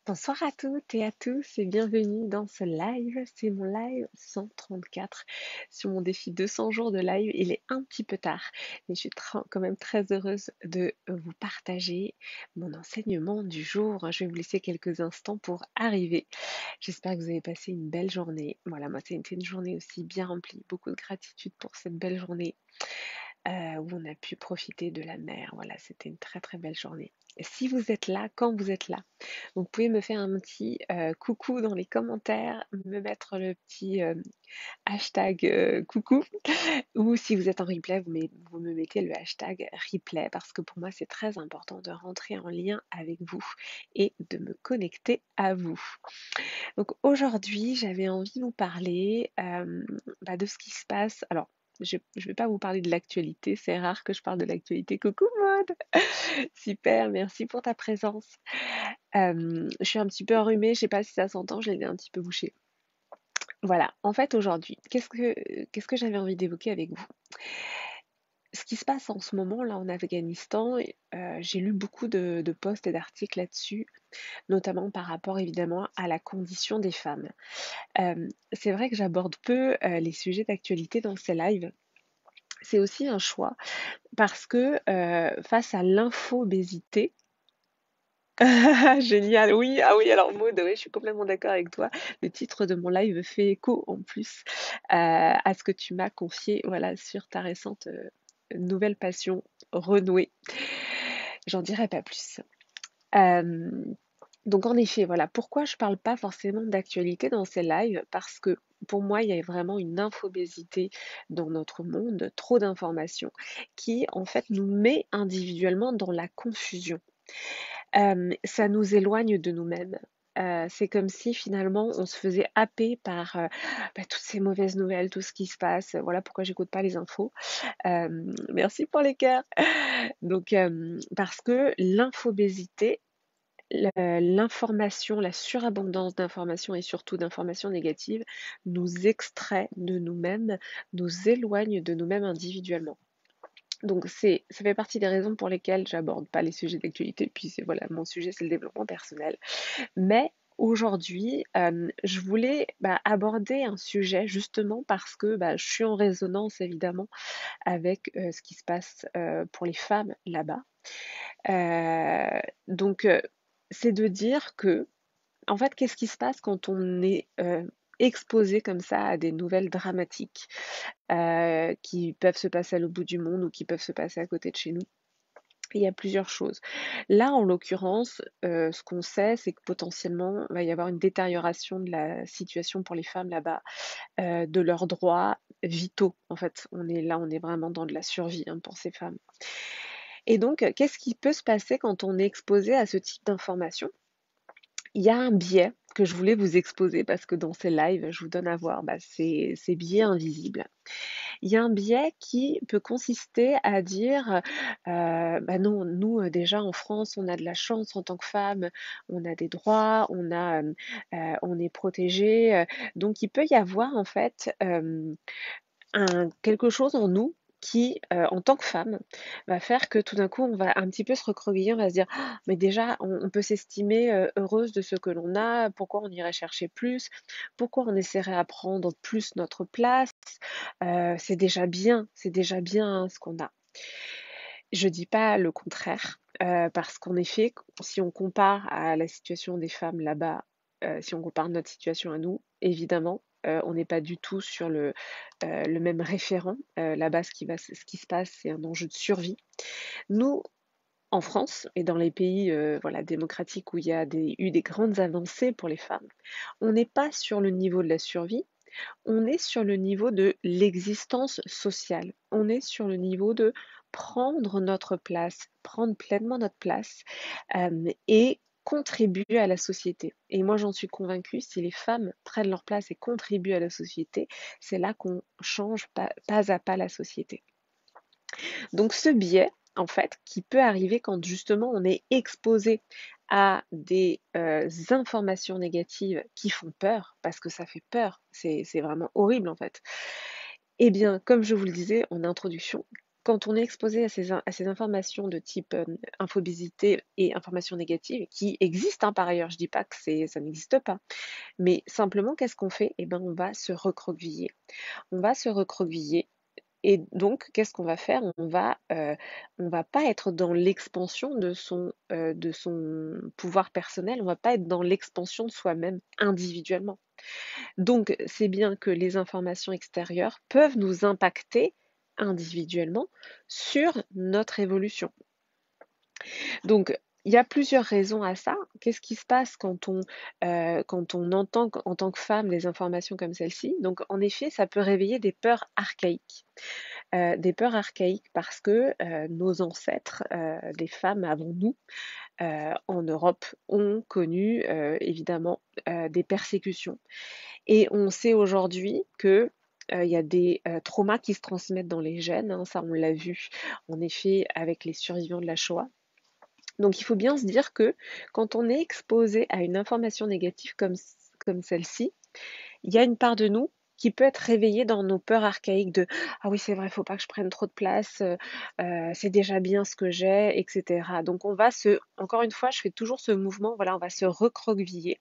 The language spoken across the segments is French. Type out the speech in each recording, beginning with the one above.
Bonsoir à toutes et à tous et bienvenue dans ce live. C'est mon live 134 sur mon défi 200 jours de live. Il est un petit peu tard, mais je suis quand même très heureuse de vous partager mon enseignement du jour. Je vais vous laisser quelques instants pour arriver. J'espère que vous avez passé une belle journée. Voilà, moi, c'était une journée aussi bien remplie. Beaucoup de gratitude pour cette belle journée où on a pu profiter de la mer. Voilà, c'était une très très belle journée. Si vous êtes là, quand vous êtes là, vous pouvez me faire un petit coucou dans les commentaires, me mettre le petit hashtag coucou, ou si vous êtes en replay, vous me mettez le hashtag replay, parce que pour moi c'est très important de rentrer en lien avec vous et de me connecter à vous. Donc aujourd'hui, j'avais envie de vous parler de ce qui se passe. Alors, je ne vais pas vous parler de l'actualité, c'est rare que je parle de l'actualité. Coucou Maud! Super, merci pour ta présence. Je suis un petit peu enrhumée, je sais pas si ça s'entend, je l'ai un petit peu bouché. Voilà, en fait aujourd'hui, qu'est-ce que j'avais envie d'évoquer avec vous? Ce qui se passe en ce moment là en Afghanistan, j'ai lu beaucoup de posts et d'articles là-dessus, notamment par rapport évidemment à la condition des femmes. C'est vrai que j'aborde peu les sujets d'actualité dans ces lives. C'est aussi un choix parce que face à l'infobésité, génial, oui, ah oui, alors Maud, ouais, je suis complètement d'accord avec toi. Le titre de mon live fait écho en plus à ce que tu m'as confié, voilà, sur ta récente nouvelle passion renouée. J'en dirai pas plus. Euh, donc en effet, voilà, pourquoi je parle pas forcément d'actualité dans ces lives? Parce que pour moi, il y a vraiment une infobésité dans notre monde, trop d'informations, qui en fait nous met individuellement dans la confusion. Ça nous éloigne de nous-mêmes. C'est comme si finalement on se faisait happer par toutes ces mauvaises nouvelles, tout ce qui se passe. Voilà pourquoi j'écoute pas les infos. Merci pour les cœurs. Donc parce que l'infobésité, l'information, la surabondance d'informations et surtout d'informations négatives nous extrait de nous-mêmes, nous éloigne de nous-mêmes individuellement. Donc ça fait partie des raisons pour lesquelles j'aborde pas les sujets d'actualité, puis c'est voilà, mon sujet c'est le développement personnel. Mais aujourd'hui, je voulais aborder un sujet justement parce que je suis en résonance évidemment avec ce qui se passe pour les femmes là-bas. Donc c'est de dire que en fait, qu'est-ce qui se passe quand on est exposé comme ça à des nouvelles dramatiques qui peuvent se passer à l'autre bout du monde ou qui peuvent se passer à côté de chez nous? Il y a plusieurs choses. Là, en l'occurrence, ce qu'on sait, c'est que potentiellement, il va y avoir une détérioration de la situation pour les femmes là-bas, de leurs droits vitaux. En fait, on est vraiment dans de la survie hein, pour ces femmes. Et donc, qu'est-ce qui peut se passer quand on est exposé à ce type d'informations? Il y a un biais que je voulais vous exposer parce que dans ces lives, je vous donne à voir ces biais invisibles. Il y a un biais qui peut consister à dire non, nous déjà en France, on a de la chance en tant que femme, on a des droits, on est protégé. Donc il peut y avoir en fait quelque chose en nous qui, en tant que femme, va faire que tout d'un coup, on va un petit peu se recroqueviller, on va se dire: «Ah, mais déjà, on peut s'estimer, heureuse de ce que l'on a, pourquoi on irait chercher plus? Pourquoi on essaierait à prendre plus notre place? C'est déjà bien ce qu'on a». Je dis pas le contraire, parce qu'en effet, si on compare à la situation des femmes là-bas, si on compare notre situation à nous, évidemment, on n'est pas du tout sur le même référent. Là-bas, ce qui se passe, c'est un enjeu de survie. Nous, en France et dans les pays, voilà, démocratiques où il y a eu des grandes avancées pour les femmes, on n'est pas sur le niveau de la survie, on est sur le niveau de l'existence sociale. On est sur le niveau de prendre notre place, prendre pleinement notre place et contribuer à la société. Et moi, j'en suis convaincue, si les femmes prennent leur place et contribuent à la société, c'est là qu'on change pas à pas la société. Donc ce biais, en fait, qui peut arriver quand justement on est exposé à des informations négatives qui font peur, parce que ça fait peur, c'est vraiment horrible en fait. Eh bien, comme je vous le disais en introduction, quand on est exposé à ces informations de type infobésité et informations négatives, qui existent hein, par ailleurs, je dis pas que ça n'existe pas, mais simplement qu'est-ce qu'on fait? Eh ben, on va se recroqueviller. On va se recroqueviller et donc, qu'est-ce qu'on va faire? On va pas être dans l'expansion de son pouvoir personnel, on va pas être dans l'expansion de soi-même individuellement. Donc, c'est bien que les informations extérieures peuvent nous impacter individuellement sur notre évolution. Donc, il y a plusieurs raisons à ça. Qu'est-ce qui se passe quand on entend en tant que femme des informations comme celle-ci? Donc, en effet, ça peut réveiller des peurs archaïques. Des peurs archaïques parce que nos ancêtres, les femmes avant nous, en Europe, ont connu évidemment des persécutions. Et on sait aujourd'hui que il y a des traumas qui se transmettent dans les gènes, hein, ça on l'a vu en effet avec les survivants de la Shoah. Donc il faut bien se dire que quand on est exposé à une information négative comme celle-ci, il y a une part de nous qui peut être réveillée dans nos peurs archaïques de ah oui c'est vrai, faut pas que je prenne trop de place, c'est déjà bien ce que j'ai, etc. Donc on va encore une fois, je fais toujours ce mouvement, voilà, on va se recroqueviller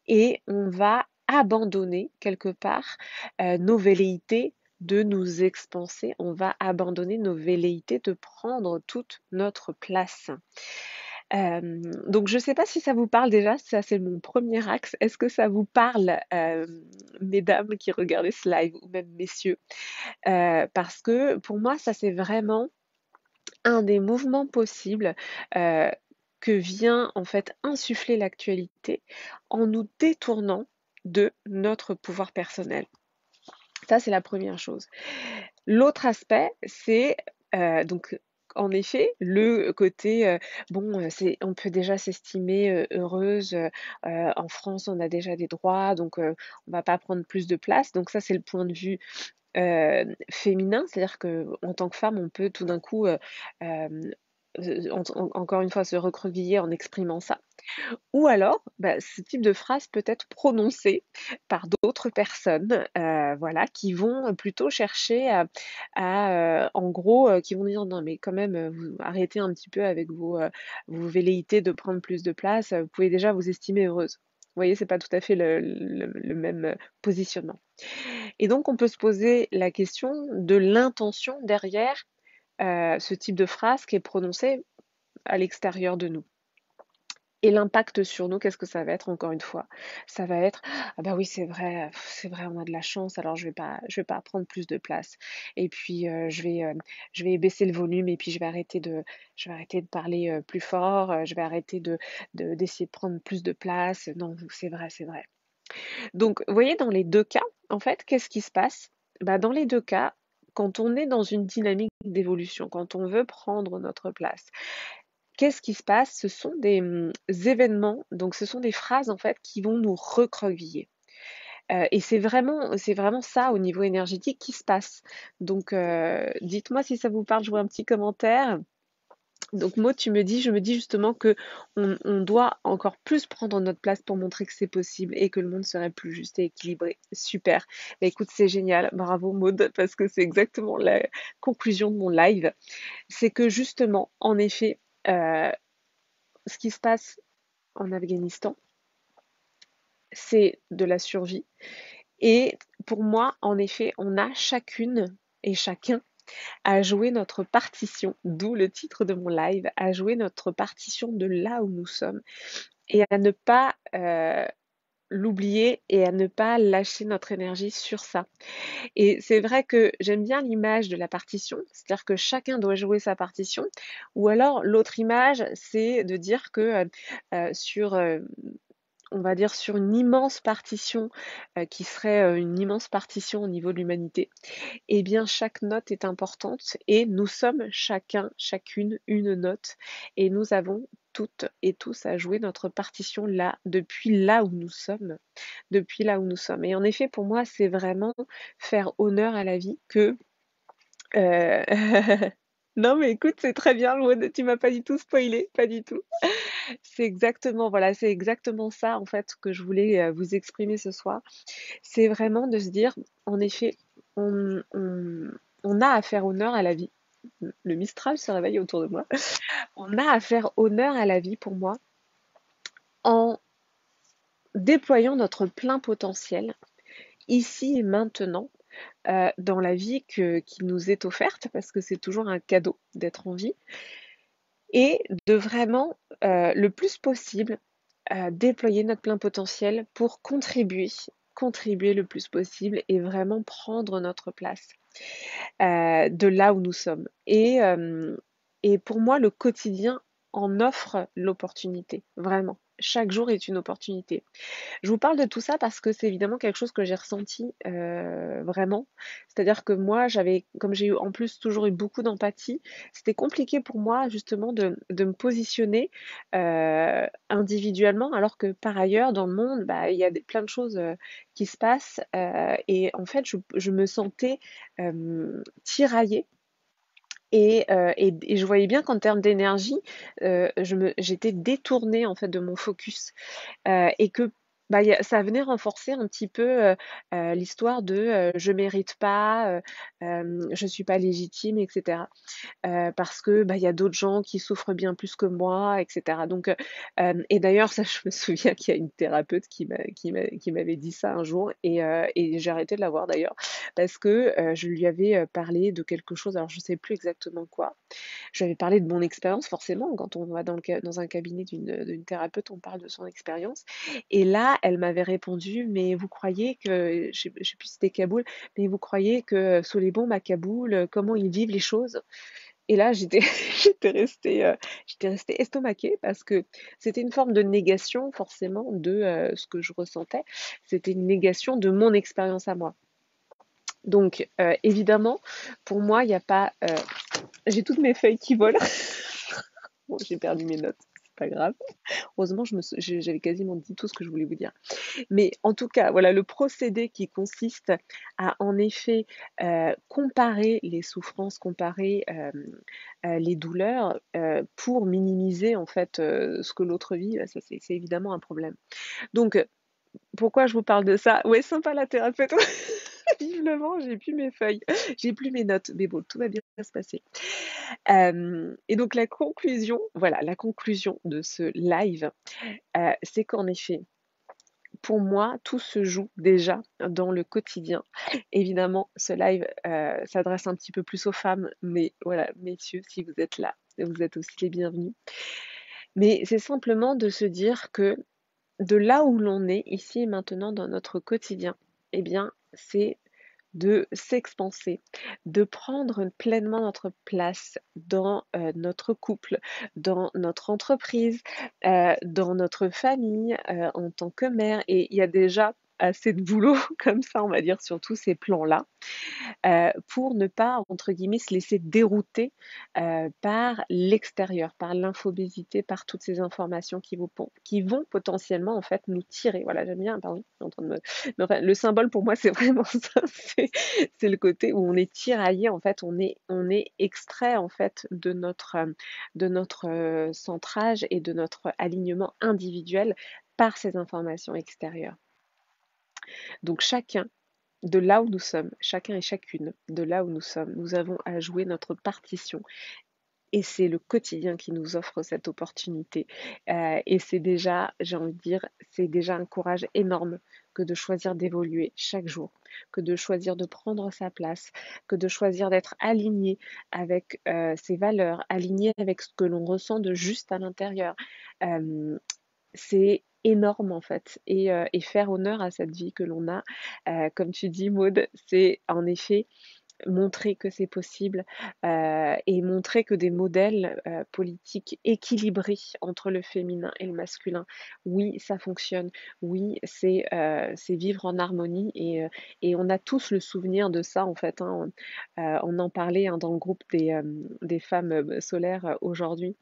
et on va abandonner quelque part nos velléités de nous expanser, on va abandonner nos velléités de prendre toute notre place. Donc je ne sais pas si ça vous parle déjà, ça c'est mon premier axe. Est-ce que ça vous parle, mesdames qui regardez ce live ou même messieurs? Parce que pour moi, ça c'est vraiment un des mouvements possibles que vient en fait insuffler l'actualité en nous détournant de notre pouvoir personnel. Ça, c'est la première chose. L'autre aspect, c'est donc en effet le côté bon, on peut déjà s'estimer heureuse. En France, on a déjà des droits, donc on va pas prendre plus de place. Donc ça, c'est le point de vue féminin, c'est-à-dire que en tant que femme, on peut tout d'un coup, encore une fois, se recroqueviller en exprimant ça. Ou alors, bah, ce type de phrase peut être prononcé par d'autres personnes, voilà, qui vont plutôt chercher en gros, qui vont dire: «Non mais quand même, vous arrêtez un petit peu avec vos velléités de prendre plus de place, vous pouvez déjà vous estimer heureuse». Vous voyez, c'est pas tout à fait le même, positionnement. Et donc on peut se poser la question de l'intention derrière, ce type de phrase qui est prononcée à l'extérieur de nous. Et l'impact sur nous, qu'est-ce que ça va être encore une fois? Ça va être: «Ah bah oui, c'est vrai, on a de la chance, alors je vais pas prendre plus de place et puis, je vais baisser le volume et puis je vais arrêter de parler, plus fort, je vais arrêter d'essayer de prendre plus de place. Non, c'est vrai, c'est vrai». Donc vous voyez, dans les 2 cas, en fait, qu'est-ce qui se passe? Bah, dans les 2 cas, quand on est dans une dynamique d'évolution, quand on veut prendre notre place, qu'est-ce qui se passe? Ce sont des événements, donc ce sont des phrases en fait qui vont nous recroqueviller. Et c'est vraiment ça au niveau énergétique qui se passe. Donc dites-moi si ça vous parle, je vois un petit commentaire. Donc Maud, je me dis justement que on doit encore plus prendre notre place pour montrer que c'est possible et que le monde serait plus juste et équilibré. Super. Bah, écoute, c'est génial. Bravo Maud, parce que c'est exactement la conclusion de mon live. C'est que justement, en effet, ce qui se passe en Afghanistan, c'est de la survie. Et pour moi, en effet, on a chacune et chacun à jouer notre partition, d'où le titre de mon live, à jouer notre partition de là où nous sommes et à ne pas l'oublier et à ne pas lâcher notre énergie sur ça. Et c'est vrai que j'aime bien l'image de la partition, c'est-à-dire que chacun doit jouer sa partition, ou alors l'autre image, c'est de dire que sur on va dire sur une immense partition qui serait une immense partition au niveau de l'humanité, eh bien chaque note est importante et nous sommes chacun, chacune une note et nous avons toutes et tous à jouer notre partition là, depuis là où nous sommes, depuis là où nous sommes. Et en effet, pour moi, c'est vraiment faire honneur à la vie que euh, non mais écoute, c'est très bien, Maud, tu m'as pas du tout spoilé, pas du tout. C'est exactement, voilà, c'est exactement ça en fait que je voulais vous exprimer ce soir. C'est vraiment de se dire, en effet, on, on, on a à faire honneur à la vie. le Mistral se réveille autour de moi. On a à faire honneur à la vie pour moi en déployant notre plein potentiel ici et maintenant dans la vie qui nous est offerte, parce que c'est toujours un cadeau d'être en vie, et de vraiment le plus possible déployer notre plein potentiel pour contribuer le plus possible et vraiment prendre notre place de là où nous sommes. Et pour moi, le quotidien en offre l'opportunité, vraiment. Chaque jour est une opportunité. Je vous parle de tout ça parce que c'est évidemment quelque chose que j'ai ressenti vraiment. C'est-à-dire que moi, comme j'ai eu en plus toujours eu beaucoup d'empathie, c'était compliqué pour moi justement de me positionner individuellement, alors que par ailleurs, dans le monde, bah, il y a plein de choses qui se passent. Et en fait, je me sentais tiraillée. Et je voyais bien qu'en termes d'énergie, j'étais détournée en fait de mon focus et que bah, ça venait renforcer un petit peu l'histoire de je mérite pas, je suis pas légitime, etc. Parce que bah, il y a d'autres gens qui souffrent bien plus que moi, etc. Donc, et d'ailleurs, ça, je me souviens qu'il y a une thérapeute qui m'avait dit ça un jour, et j'ai arrêté de la voir d'ailleurs, parce que je lui avais parlé de quelque chose, alors je sais plus exactement quoi. Je lui avais parlé de mon expérience, forcément, quand on va dans un cabinet d'une thérapeute, on parle de son expérience. Et là, elle m'avait répondu, mais vous croyez que, je sais plus si c'était Kaboul, mais vous croyez que sous les bombes à Kaboul, comment ils vivent les choses? Et là, j'étais restée estomaquée parce que c'était une forme de négation, forcément, de ce que je ressentais. C'était une négation de mon expérience à moi. Donc, évidemment, pour moi, il n'y a pas. J'ai toutes mes feuilles qui volent. Bon, j'ai perdu mes notes, c'est pas grave. Heureusement, j'avais quasiment dit tout ce que je voulais vous dire. Mais en tout cas, voilà, le procédé qui consiste à en effet comparer les souffrances, comparer les douleurs pour minimiser en fait ce que l'autre vit, ça c'est évidemment un problème. Donc, pourquoi je vous parle de ça? Ouais, sympa la thérapeute. Vivement, j'ai plus mes feuilles, j'ai plus mes notes, mais bon, tout va bien se passer. Et donc la conclusion, voilà, la conclusion de ce live, c'est qu'en effet, pour moi, tout se joue déjà dans le quotidien. Évidemment, ce live s'adresse un petit peu plus aux femmes, mais voilà, messieurs, si vous êtes là, vous êtes aussi les bienvenus. Mais c'est simplement de se dire que de là où l'on est, ici et maintenant, dans notre quotidien, eh bien, c'est de s'expanser, de prendre pleinement notre place dans notre couple, dans notre entreprise, dans notre famille, en tant que mère. Et il y a déjà assez de boulot comme ça, on va dire, sur tous ces plans-là pour ne pas, entre guillemets, se laisser dérouter par l'extérieur, par l'infobésité, par toutes ces informations qui vont potentiellement en fait nous tirer. Voilà, j'aime bien, pardon, je suis en train de mais enfin, le symbole pour moi c'est vraiment ça, c'est le côté où on est tiraillé, en fait, on est extrait en fait de notre centrage et de notre alignement individuel par ces informations extérieures. Donc chacun de là où nous sommes, chacun et chacune, de là où nous sommes, nous avons à jouer notre partition. Et c'est le quotidien qui nous offre cette opportunité. Et c'est déjà, j'ai envie de dire, c'est déjà un courage énorme que de choisir d'évoluer chaque jour, que de choisir de prendre sa place, que de choisir d'être aligné avec ses valeurs, aligné avec ce que l'on ressent de juste à l'intérieur. C'est énorme en fait et faire honneur à cette vie que l'on a, comme tu dis Maud, c'est en effet montrer que c'est possible et montrer que des modèles politiques équilibrés entre le féminin et le masculin, oui, ça fonctionne, oui, c'est vivre en harmonie et on a tous le souvenir de ça en fait, hein. On en parlait hein, dans le groupe des femmes solaires aujourd'hui.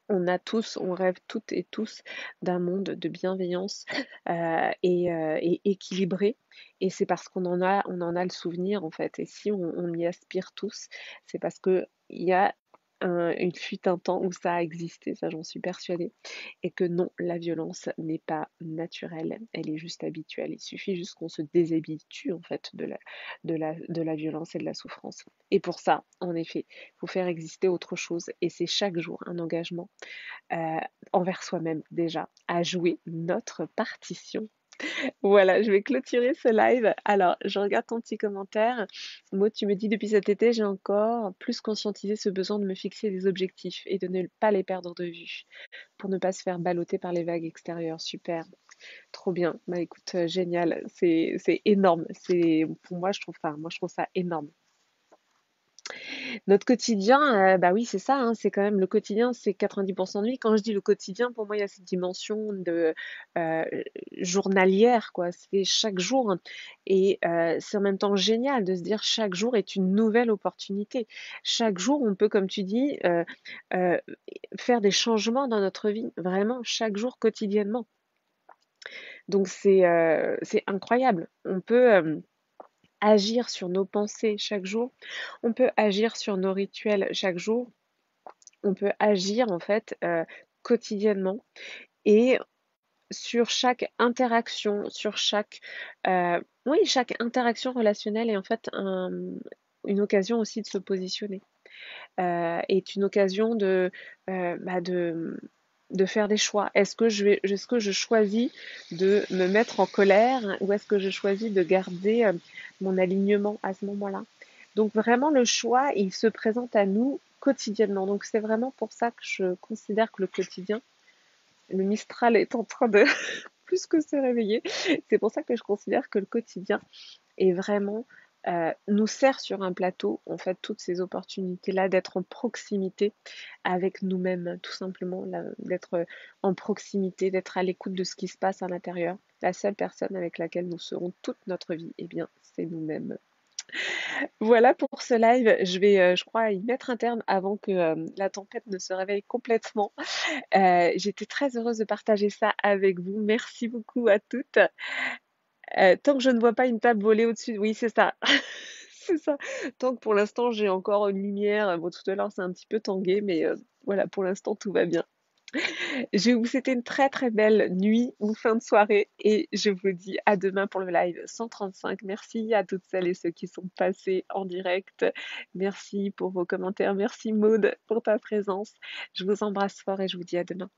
On rêve toutes et tous d'un monde de bienveillance et équilibré. Et c'est parce on en a le souvenir en fait. Et si on y aspire tous, c'est parce que il y a il fut un temps où ça a existé, ça j'en suis persuadée, et que non, la violence n'est pas naturelle, elle est juste habituelle. Il suffit juste qu'on se déshabitue en fait de la violence et de la souffrance. Et pour ça, en effet, il faut faire exister autre chose, et c'est chaque jour un engagement euh, envers soi-même déjà, à jouer notre partition. Voilà, je vais clôturer ce live. Alors, je regarde ton petit commentaire. Moi, tu me dis, depuis cet été, j'ai encore plus conscientisé ce besoin de me fixer des objectifs et de ne pas les perdre de vue pour ne pas se faire balloter par les vagues extérieures. Super, trop bien. Bah écoute, génial. C'est énorme. Pour moi, je trouve ça énorme. Notre quotidien, bah oui, c'est ça, hein, c'est quand même le quotidien, c'est 90% de vie. Quand je dis le quotidien, pour moi, il y a cette dimension de euh, journalière, quoi. C'est chaque jour. Et c'est en même temps génial de se dire chaque jour est une nouvelle opportunité. Chaque jour, on peut, comme tu dis, euh, faire des changements dans notre vie, vraiment, chaque jour, quotidiennement. Donc c'est incroyable. On peut agir sur nos pensées chaque jour, on peut agir sur nos rituels chaque jour, on peut agir en fait quotidiennement et sur chaque interaction, chaque interaction relationnelle est en fait une occasion aussi de se positionner, est une occasion de faire des choix. Est-ce que je choisis de me mettre en colère ou est-ce que je choisis de garder mon alignement à ce moment-là? Donc vraiment le choix, il se présente à nous quotidiennement. Donc c'est vraiment pour ça que je considère que le quotidien, le Mistral est en train de plus que se réveiller. C'est pour ça que je considère que le quotidien est vraiment nous sert sur un plateau, en fait, toutes ces opportunités-là d'être en proximité avec nous-mêmes, tout simplement, d'être en proximité, d'être à l'écoute de ce qui se passe à l'intérieur. La seule personne avec laquelle nous serons toute notre vie, eh bien, c'est nous-mêmes. Voilà pour ce live. Je vais, je crois, y mettre un terme avant que la tempête ne se réveille complètement. J'étais très heureuse de partager ça avec vous. Merci beaucoup à toutes. Tant que je ne vois pas une table voler au-dessus, oui, c'est ça. C'est ça. Tant que pour l'instant j'ai encore une lumière, bon tout à l'heure c'est un petit peu tangué, mais voilà, pour l'instant tout va bien. Je vais vous souhaiter une très très belle nuit ou fin de soirée et je vous dis à demain pour le live 135. Merci à toutes celles et ceux qui sont passés en direct. Merci pour vos commentaires. Merci Maude pour ta présence. Je vous embrasse fort et je vous dis à demain.